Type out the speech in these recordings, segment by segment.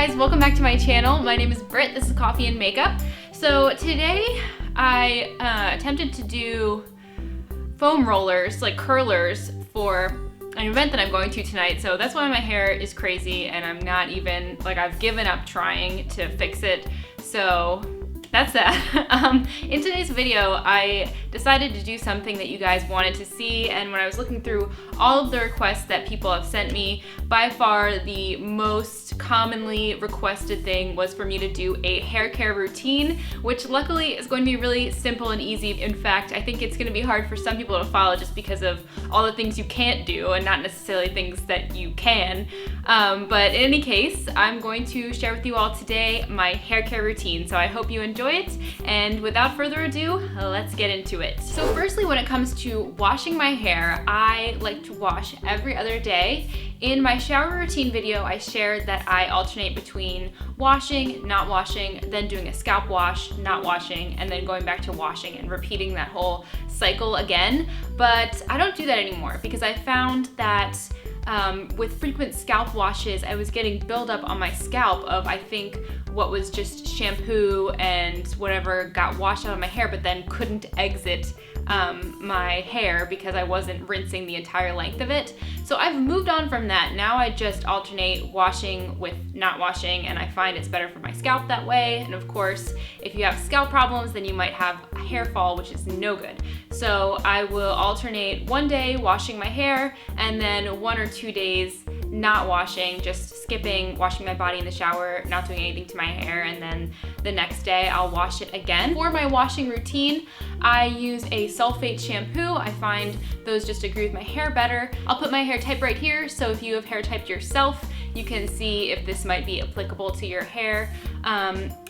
guys, welcome back to my channel. My name is Britt, this is Coffee and Makeup. So today I attempted to do foam rollers, like curlers, for an event that I'm going to tonight. So that's why my hair is crazy and I'm not even, like, I've given up trying to fix it. So that's that. In today's video, I decided to do something that you guys wanted to see, and when I was looking through all of the requests that people have sent me, by far the most commonly requested thing was for me to do a hair care routine, which luckily is going to be really simple and easy. In fact, I think it's going to be hard for some people to follow just because of all the things you can't do and not necessarily things that you can. But in any case, I'm going to share with you all today my hair care routine, so I hope you enjoy it, and without further ado, let's get into it. So firstly, when it comes to washing my hair, I like to wash every other day. In my shower routine video, I shared that I alternate between washing, not washing, then doing a scalp wash, not washing, and then going back to washing and repeating that whole cycle again. But I don't do that anymore because I found that with frequent scalp washes, I was getting buildup on my scalp of, I think, what was just shampoo and whatever got washed out of my hair, but then couldn't exit my hair because I wasn't rinsing the entire length of it. So I've moved on from that. Now I just alternate washing with not washing, and I find it's better for my scalp that way. And of course, if you have scalp problems, then you might have hair fall, which is no good. So I will alternate one day washing my hair and then 1 or 2 days not washing, just skipping washing my body in the shower, not doing anything to my hair, and then the next day I'll wash it again. For my washing routine, I use a sulfate shampoo. I find those just agree with my hair better. I'll put my hair type right here, so if you have hair typed yourself, you can see if this might be applicable to your hair.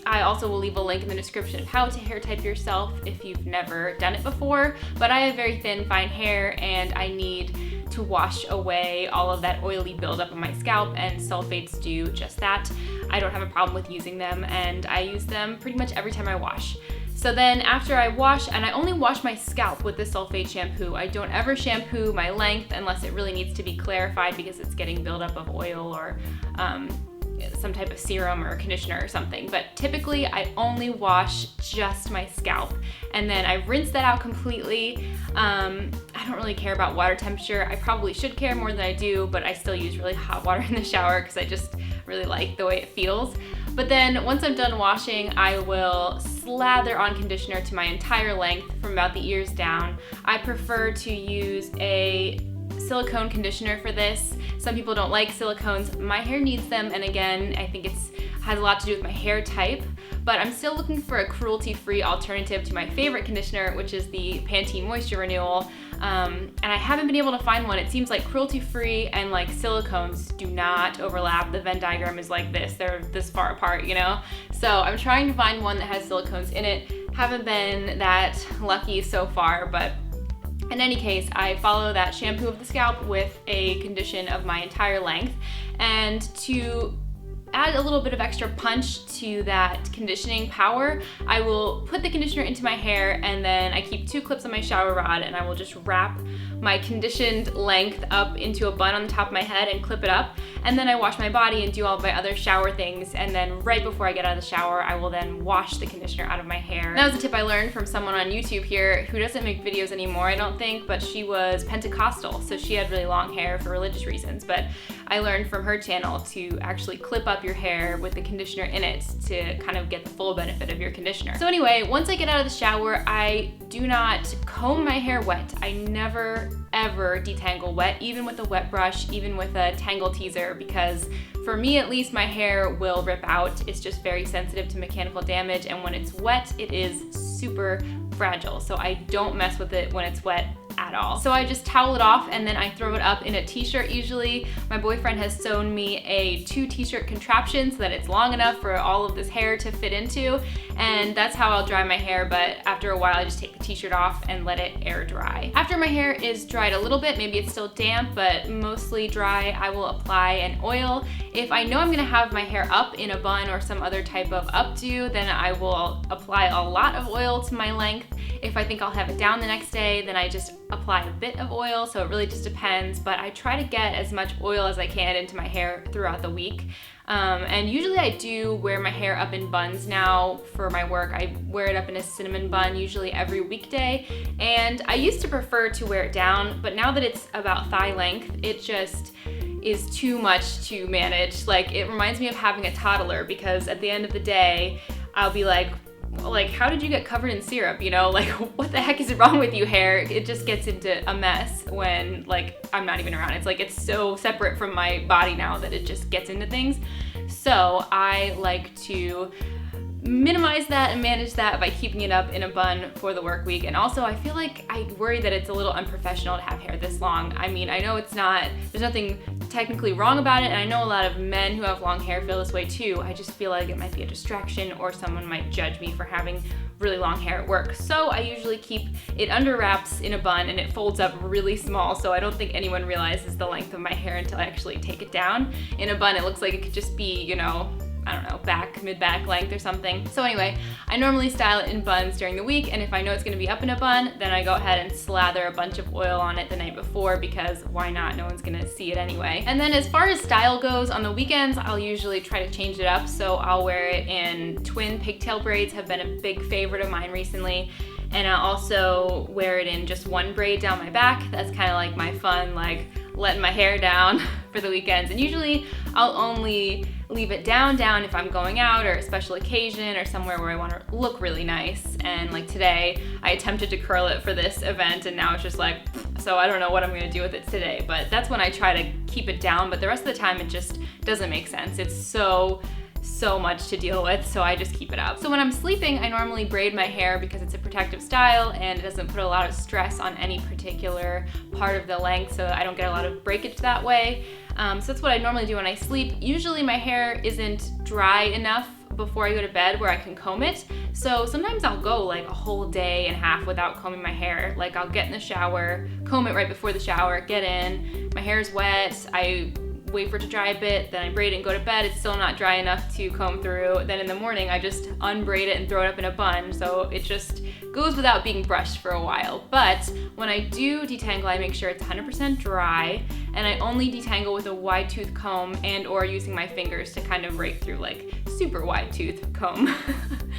I also will leave a link in the description of how to hair type yourself if you've never done it before, but I have very thin, fine hair and I need to wash away all of that oily buildup on my scalp, and sulfates do just that. I don't have a problem with using them, and I use them pretty much every time I wash. So then after I wash, and I only wash my scalp with the sulfate shampoo, I don't ever shampoo my length unless it really needs to be clarified because it's getting buildup of oil or some type of serum or conditioner or something. But typically I only wash just my scalp, and then I rinse that out completely. I don't really care about water temperature. I probably should care more than I do, but I still use really hot water in the shower because I just really like the way it feels. But then once I'm done washing, I will slather on conditioner to my entire length from about the ears down. I prefer to use a silicone conditioner for this. Some people don't like silicones. My hair needs them, and again, I think has a lot to do with my hair type, but I'm still looking for a cruelty-free alternative to my favorite conditioner, which is the Pantene Moisture Renewal, and I haven't been able to find one. It seems like cruelty-free and like silicones do not overlap. The Venn diagram is like this. They're this far apart, you know? So I'm trying to find one that has silicones in it. Haven't been that lucky so far, but in any case, I follow that shampoo of the scalp with a condition of my entire length. And to add a little bit of extra punch to that conditioning power, I will put the conditioner into my hair, and then I keep 2 clips on my shower rod, and I will just wrap my conditioned length up into a bun on the top of my head and clip it up, and then I wash my body and do all of my other shower things, and then right before I get out of the shower, I will then wash the conditioner out of my hair. That was a tip I learned from someone on YouTube here who doesn't make videos anymore, I don't think, but she was Pentecostal, so she had really long hair for religious reasons, but I learned from her channel to actually clip up your hair with the conditioner in it to kind of get the full benefit of your conditioner. So anyway, once I get out of the shower, I do not comb my hair wet. I never ever detangle wet, even with a wet brush, even with a tangle teaser, because for me at least, my hair will rip out. It's just very sensitive to mechanical damage, and when it's wet, it is super fragile. So I don't mess with it when it's wet at all. So I just towel it off, and then I throw it up in a t-shirt usually. My boyfriend has sewn me a 2 t-shirt contraption so that it's long enough for all of this hair to fit into, and that's how I'll dry my hair, but after a while I just take the t-shirt off and let it air dry. After my hair is dried a little bit, maybe it's still damp, but mostly dry, I will apply an oil. If I know I'm gonna have my hair up in a bun or some other type of updo, then I will apply a lot of oil to my length. If I think I'll have it down the next day, then I just apply a bit of oil, so it really just depends, but I try to get as much oil as I can into my hair throughout the week. And usually I do wear my hair up in buns now for my work. I wear it up in a cinnamon bun usually every weekday. And I used to prefer to wear it down, but now that it's about thigh length, it just is too much to manage. Like, it reminds me of having a toddler, because at the end of the day, I'll be like, how did you get covered in syrup? You know, like, what the heck is wrong with you, hair? It just gets into a mess when, like, I'm not even around. It's like, it's so separate from my body now that it just gets into things. So I like to minimize that and manage that by keeping it up in a bun for the work week. And also, I feel like I worry that it's a little unprofessional to have hair this long. I mean, I know it's not, there's nothing technically wrong about it, and I know a lot of men who have long hair feel this way too. I just feel like it might be a distraction, or someone might judge me for having really long hair at work. So I usually keep it under wraps in a bun, and it folds up really small, so I don't think anyone realizes the length of my hair until I actually take it down. In a bun, it looks like it could just be, you know, I don't know, mid-back length or something. So anyway, I normally style it in buns during the week, and if I know it's gonna be up in a bun, then I go ahead and slather a bunch of oil on it the night before, because why not? No one's gonna see it anyway. And then as far as style goes, on the weekends, I'll usually try to change it up, so I'll wear it in twin pigtail braids, have been a big favorite of mine recently. And I'll also wear it in just one braid down my back. That's kind of like my fun, like, letting my hair down for the weekends. And usually I'll only leave it down if I'm going out or a special occasion or somewhere where I want to look really nice. And like today, I attempted to curl it for this event, and now it's just like, so I don't know what I'm gonna do with it today. But that's when I try to keep it down, but the rest of the time it just doesn't make sense. It's so much to deal with, so I just keep it up. So when I'm sleeping, I normally braid my hair because it's a protective style and it doesn't put a lot of stress on any particular part of the length, so I don't get a lot of breakage that way. So that's what I normally do when I sleep. Usually my hair isn't dry enough before I go to bed where I can comb it, so sometimes I'll go like a whole day and a half without combing my hair. Like, I'll get in the shower, comb it right before the shower, get in, my hair's wet, I wait for it to dry a bit, then I braid it and go to bed. It's still not dry enough to comb through. Then in the morning, I just unbraid it and throw it up in a bun, so it just goes without being brushed for a while. But when I do detangle, I make sure it's 100% dry, and I only detangle with a wide tooth comb and or using my fingers to kind of rake through, like, super wide tooth comb.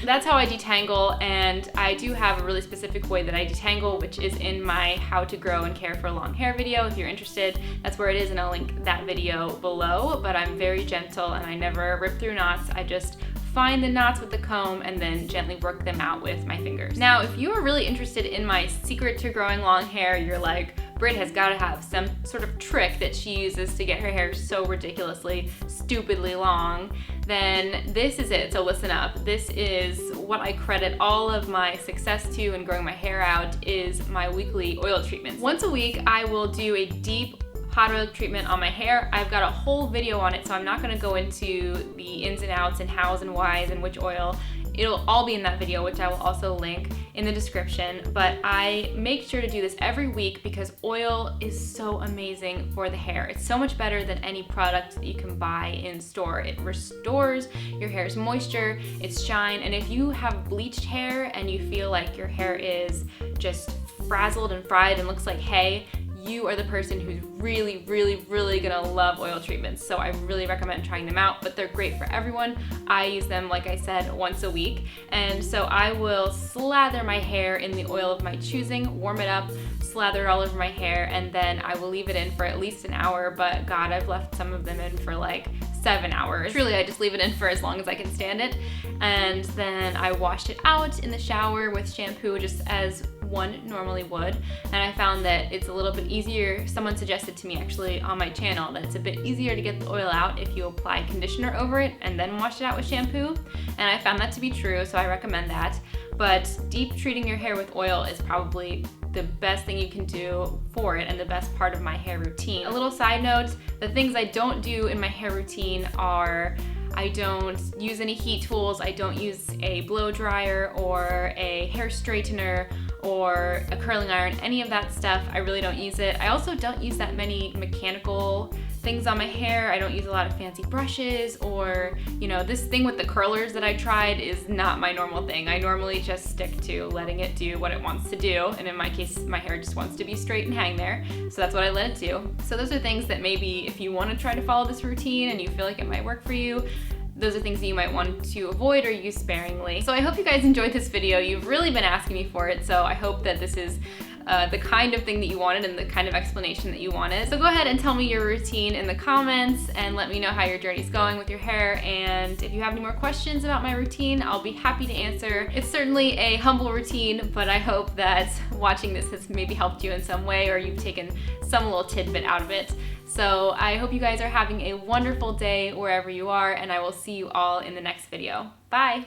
That's how I detangle, and I do have a really specific way that I detangle, which is in my how to grow and care for long hair video. If you're interested, that's where it is, and I'll link that video below. But I'm very gentle and I never rip through knots. I just find the knots with the comb and then gently work them out with my fingers. Now, if you are really interested in my secret to growing long hair, you're like, Britt has got to have some sort of trick that she uses to get her hair so ridiculously, stupidly long, then this is it. So listen up. This is what I credit all of my success to in growing my hair out, is my weekly oil treatments. Once a week, I will do a deep hot oil treatment on my hair. I've got a whole video on it, so I'm not gonna go into the ins and outs and hows and whys and which oil. It'll all be in that video, which I will also link in the description. But I make sure to do this every week because oil is so amazing for the hair. It's so much better than any product that you can buy in store. It restores your hair's moisture, its shine, and if you have bleached hair and you feel like your hair is just frazzled and fried and looks like hay, you are the person who's really, really, really gonna love oil treatments. So I really recommend trying them out, but they're great for everyone. I use them, like I said, once a week. And so I will slather my hair in the oil of my choosing, warm it up, slather it all over my hair, and then I will leave it in for at least an hour, but God, I've left some of them in for like 7 hours. Truly, I just leave it in for as long as I can stand it. And then I washed it out in the shower with shampoo, just as one normally would. And I found that it's a little bit easier. Someone suggested to me actually on my channel that it's a bit easier to get the oil out if you apply conditioner over it and then wash it out with shampoo. And I found that to be true, so I recommend that. But deep treating your hair with oil is probably the best thing you can do for it and the best part of my hair routine. A little side note, the things I don't do in my hair routine are I don't use any heat tools, I don't use a blow dryer or a hair straightener or a curling iron, any of that stuff. I really don't use it. I also don't use that many mechanical things on my hair. I don't use a lot of fancy brushes, or, you know, this thing with the curlers that I tried is not my normal thing. I normally just stick to letting it do what it wants to do, and in my case, my hair just wants to be straight and hang there, so that's what I let it do. So those are things that maybe if you want to try to follow this routine and you feel like it might work for you, those are things that you might want to avoid or use sparingly. So I hope you guys enjoyed this video. You've really been asking me for it, so I hope that this is the kind of thing that you wanted and the kind of explanation that you wanted. So go ahead and tell me your routine in the comments and let me know how your journey's going with your hair. And if you have any more questions about my routine, I'll be happy to answer. It's certainly a humble routine, but I hope that watching this has maybe helped you in some way, or you've taken some little tidbit out of it. So I hope you guys are having a wonderful day wherever you are, and I will see you all in the next video. Bye!